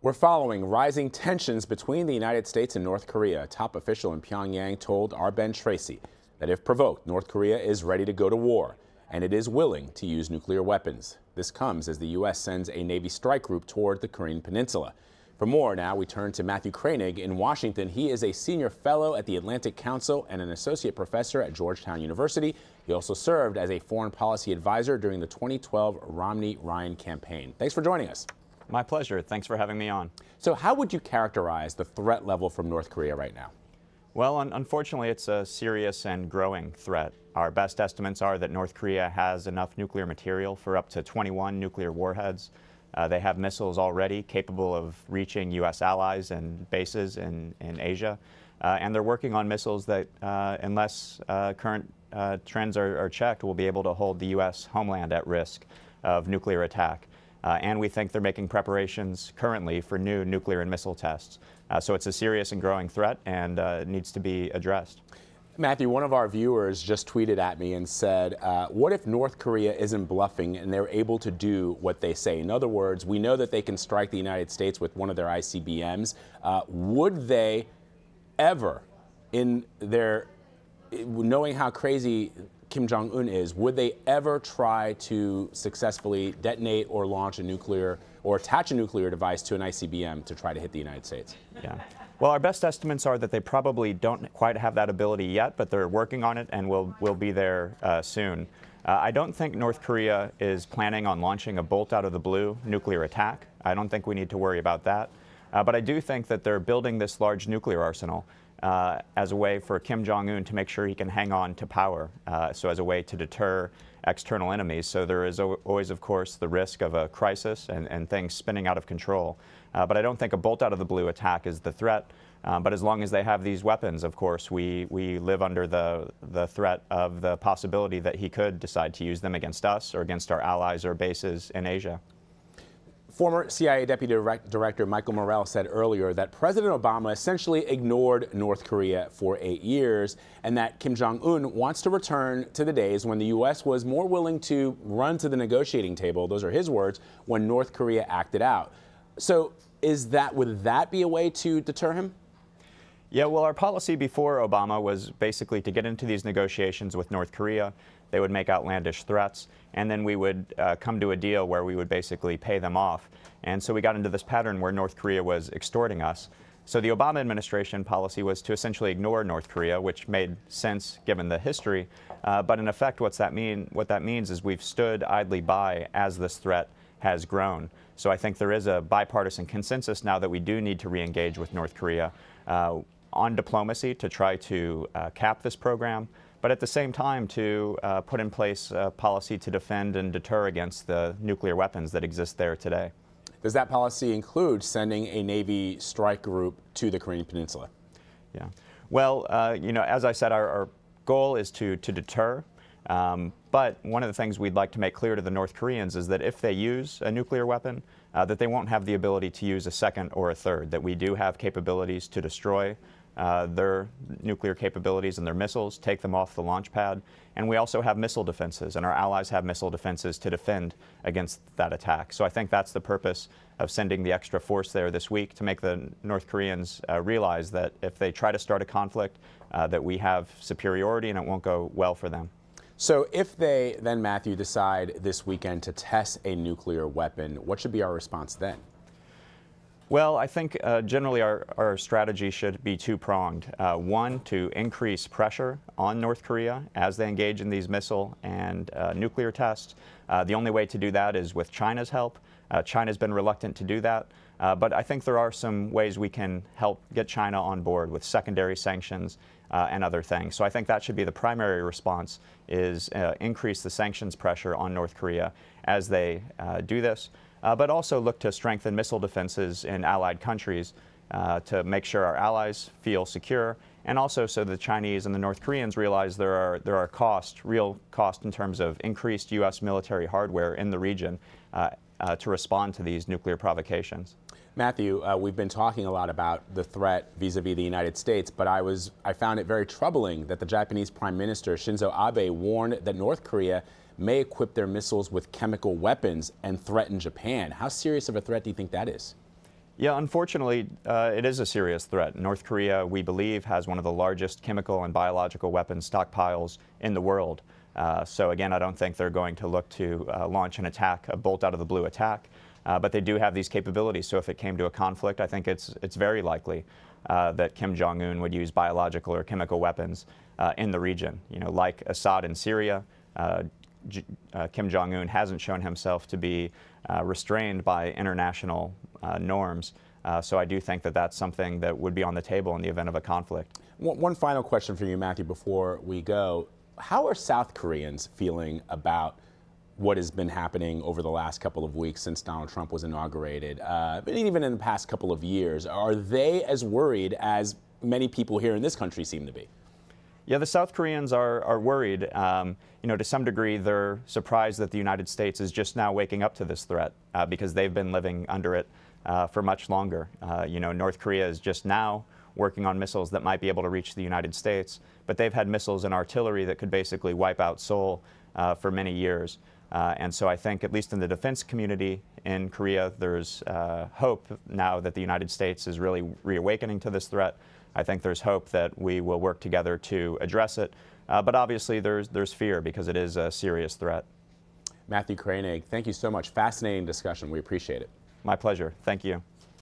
We're following rising tensions between the United States and North Korea. A top official in Pyongyang told our Ben Tracy that if provoked, North Korea is ready to go to war, and it is willing to use nuclear weapons. This comes as the U.S. sends a Navy strike group toward the Korean Peninsula. For more now, we turn to Matthew Koenig in Washington. He is a senior fellow at the Atlantic Council and an associate professor at Georgetown University. He also served as a foreign policy advisor during the 2012 Romney-Ryan campaign. Thanks for joining us. My pleasure. Thanks for having me on. So how would you characterize the threat level from North Korea right now? Well, unfortunately, it's a serious and growing threat. Our best estimates are that North Korea has enough nuclear material for up to 21 nuclear warheads. They have missiles already capable of reaching U.S. allies and bases in Asia. And they're working on missiles that, unless current trends are checked, will be able to hold the U.S. homeland at risk of nuclear attack. And we think they're making preparations currently for new nuclear and missile tests. So it's a serious and growing threat, and it needs to be addressed. Matthew, one of our viewers just tweeted at me and said, what if North Korea isn't bluffing and they're able to do what they say? In other words, we know that they can strike the United States with one of their ICBMs. Would they ever, in their, knowing how crazy Kim Jong-un is, would they ever try to successfully detonate or launch a nuclear or attach a nuclear device to an ICBM to try to hit the United States? Yeah. Well, our best estimates are that they probably don't quite have that ability yet, but they're working on it and will be there soon. I don't think North Korea is planning on launching a bolt out of the blue nuclear attack. I don't think we need to worry about that. But I do think that they're building this large nuclear arsenal as a way for Kim Jong-un to make sure he can hang on to power, so as a way to deter external enemies. So there is always, of course, the risk of a crisis and things spinning out of control. But I don't think a bolt out of the blue attack is the threat. But as long as they have these weapons, of course, we live under the threat of the possibility that he could decide to use them against us or against our allies or bases in Asia. Former CIA Deputy Director Michael Morrell said earlier that President Obama essentially ignored North Korea for 8 years and that Kim Jong-un wants to return to the days when the U.S. was more willing to run to the negotiating table, those are his words, when North Korea acted out. So would that be a way to deter him? Yeah, well, our policy before Obama was basically to get into these negotiations with North Korea. They would make outlandish threats, and then we would come to a deal where we would basically pay them off. And so we got into this pattern where North Korea was extorting us. So the Obama administration policy was to essentially ignore North Korea, which made sense given the history. But in effect, what that means is we've stood idly by as this threat has grown. So I think there is a bipartisan consensus now that we do need to re-engage with North Korea on diplomacy to try to cap this program, but at the same time to put in place a policy to defend and deter against the nuclear weapons that exist there today. Does that policy include sending a Navy strike group to the Korean Peninsula? Yeah. Well, you know, as I said, our goal is to deter. But one of the things we'd like to make clear to the North Koreans is that if they use a nuclear weapon, that they won't have the ability to use a second or a third, that we do have capabilities to destroy their nuclear capabilities and their missiles, take them off the launch pad. And we also have missile defenses, and our allies have missile defenses to defend against that attack. So I think that's the purpose of sending the extra force there this week, to make the North Koreans realize that if they try to start a conflict, that we have superiority and it won't go well for them. So if they then, Matthew, decide this weekend to test a nuclear weapon, what should be our response then? Well, I think generally our strategy should be two-pronged. One, to increase pressure on North Korea as they engage in these missile and nuclear tests. The only way to do that is with China's help. China's been reluctant to do that. But I think there are some ways we can help get China on board with secondary sanctions and other things. So I think that should be the primary response, is increase the sanctions pressure on North Korea as they do this. But also look to strengthen missile defenses in allied countries to make sure our allies feel secure, and also so the Chinese and the North Koreans realize there are real cost in terms of increased U.S. military hardware in the region to respond to these nuclear provocations. Matthew, we've been talking a lot about the threat vis-a-vis the United States, but I found it very troubling that the Japanese Prime Minister Shinzo Abe warned that North Korea may equip their missiles with chemical weapons and threaten Japan. How serious of a threat do you think that is? Yeah, unfortunately, it is a serious threat. North Korea, we believe, has one of the largest chemical and biological weapons stockpiles in the world. So again, I don't think they're going to look to launch an attack, a bolt out of the blue attack, but they do have these capabilities. So if it came to a conflict, I think it's very likely that Kim Jong-un would use biological or chemical weapons in the region. You know, like Assad in Syria, Kim Jong-un hasn't shown himself to be restrained by international norms. So I do think that that's something that would be on the table in the event of a conflict. One final question for you, Matthew, before we go. How are South Koreans feeling about what has been happening over the last couple of weeks since Donald Trump was inaugurated, but even in the past couple of years? Are they as worried as many people here in this country seem to be? Yeah, the South Koreans are worried. You know, to some degree, they're surprised that the United States is just now waking up to this threat because they've been living under it for much longer. You know, North Korea is just now working on missiles that might be able to reach the United States, but they've had missiles and artillery that could basically wipe out Seoul for many years. And so I think, at least in the defense community in Korea, there's hope now that the United States is really reawakening to this threat. I think there's hope that we will work together to address it. But obviously, there's fear because it is a serious threat. Matthew Koenig, thank you so much. Fascinating discussion. We appreciate it. My pleasure. Thank you.